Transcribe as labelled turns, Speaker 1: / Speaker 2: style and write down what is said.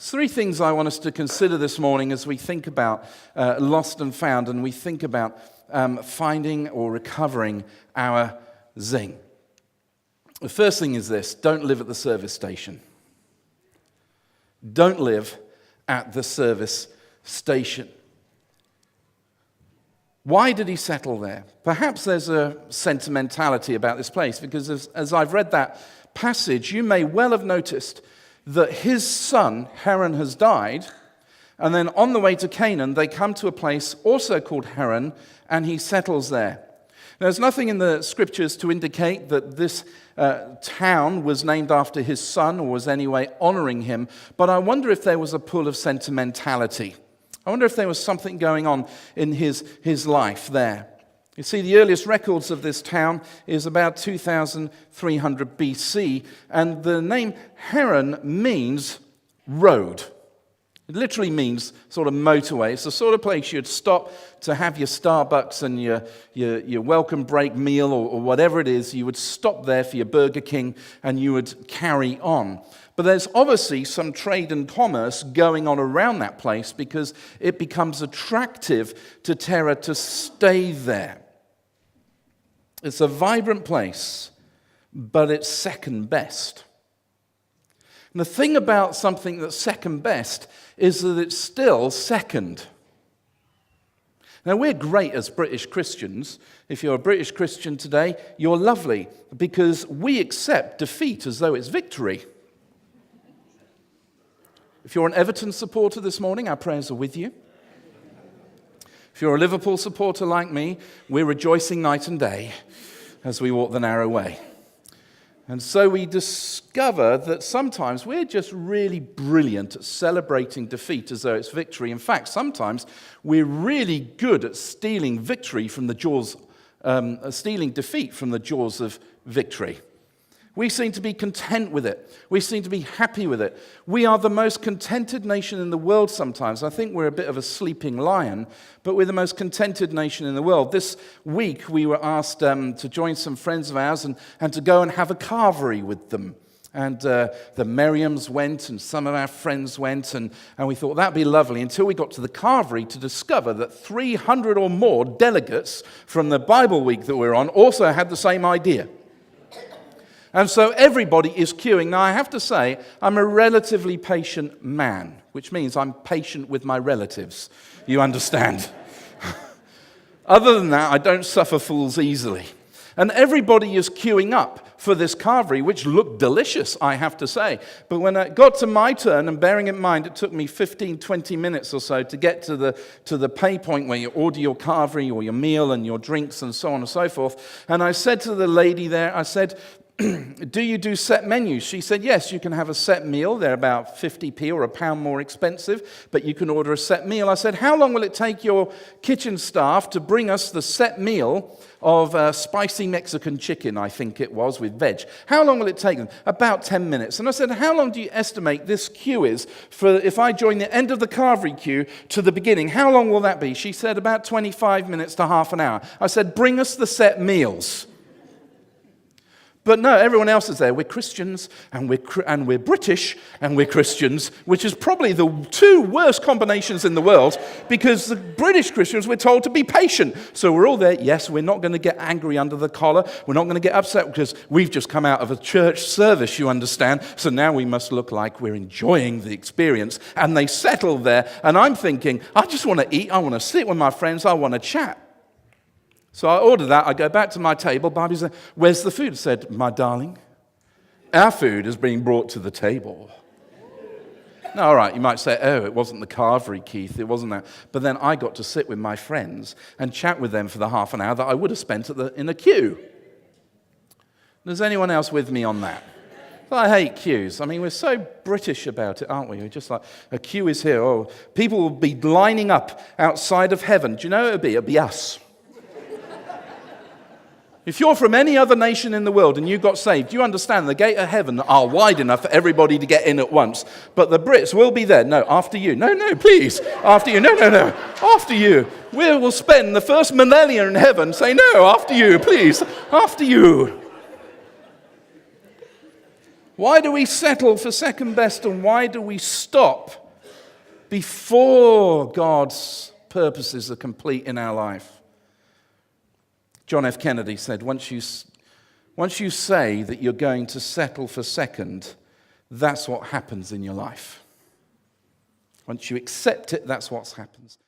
Speaker 1: Three things I want us to consider this morning as we think about lost and found, and we think about finding or recovering our zing. The first thing is this: don't live at the service station. Don't live at the service station. Why did he settle there? Perhaps there's a sentimentality about this place, because as I've read that passage, you may well have noticed that his son, Haran, has died, and then on the way to Canaan, they come to a place also called Haran, and he settles there. Now, there's nothing in the scriptures to indicate that this town was named after his son or was anyway honoring him, but I wonder if there was a pull of sentimentality. I wonder if there was something going on in his life there. You see, the earliest records of this town is about 2300 BC, and the name Haran means road. It literally means sort of motorway. It's the sort of place you'd stop to have your Starbucks and your welcome break meal or whatever it is. You would stop there for your Burger King and you would carry on. But there's obviously some trade and commerce going on around that place because it becomes attractive to Terah to stay there. It's a vibrant place, but it's second best. And the thing about something that's second best is that it's still second. Now, we're great as British Christians. If you're a British Christian today, you're lovely, because we accept defeat as though it's victory. If you're an Everton supporter this morning, our prayers are with you. If you're a Liverpool supporter like me, we're rejoicing night and day as we walk the narrow way. And so we discover that sometimes we're just really brilliant at celebrating defeat as though it's victory. In fact, sometimes we're really good at stealing victory from the jaws, stealing defeat from the jaws of victory. We seem to be content with it. We seem to be happy with it. We are the most contented nation in the world sometimes. I think we're a bit of a sleeping lion, but we're the most contented nation in the world. This week we were asked to join some friends of ours and to go and have a carvery with them. And the Merriams went and some of our friends went, and we thought that'd be lovely, until we got to the carvery to discover that 300 or more delegates from the Bible week that we're on also had the same idea. And so everybody is queuing. Now, I have to say, I'm a relatively patient man, which means I'm patient with my relatives. You understand? Other than that, I don't suffer fools easily. And everybody is queuing up for this carvery, which looked delicious, I have to say. But when I got to my turn, and bearing in mind it took me 15, 20 minutes or so to get to the pay point where you order your carvery or your meal and your drinks and so on and so forth, and I said to the lady there, I said, do you do set menus? She said, yes, you can have a set meal. They're about 50p or £1 more expensive, but you can order a set meal. I said, how long will it take your kitchen staff to bring us the set meal of spicy Mexican chicken, I think it was, with veg? How long will it take them? About 10 minutes. And I said, how long do you estimate this queue is for if I join the end of the carvery queue to the beginning? How long will that be? She said, about 25 minutes to half an hour. I said, bring us the set meals. But no, everyone else is there. We're Christians, and we're British, and we're Christians, which is probably the two worst combinations in the world, because the British Christians, we're told to be patient. So we're all there. Yes, we're not going to get angry under the collar. We're not going to get upset because we've just come out of a church service, you understand. So now we must look like we're enjoying the experience. And they settle there, and I'm thinking, I just want to eat. I want to sit with my friends. I want to chat. So I order that, I go back to my table, Barbie said, where's the food? I said, my darling, our food is being brought to the table. Now, all right, you might say, oh, it wasn't the carvery, Keith, it wasn't that. But then I got to sit with my friends and chat with them for the half an hour that I would have spent in a queue. Is anyone else with me on that? I hate queues. I mean, we're so British about it, aren't we? We're just like, a queue is here. Oh, people will be lining up outside of heaven. Do you know who it'll be? It'll be us. If you're from any other nation in the world and you got saved, you understand the gate of heaven are wide enough for everybody to get in at once. But the Brits will be there. No, after you. No, please. After you. No. After you. We will spend the first millennia in heaven saying, no, after you, please. After you. Why do we settle for second best, and why do we stop before God's purposes are complete in our life? John F. Kennedy said, once you say that you're going to settle for second, that's what happens in your life. Once you accept it, that's what happens.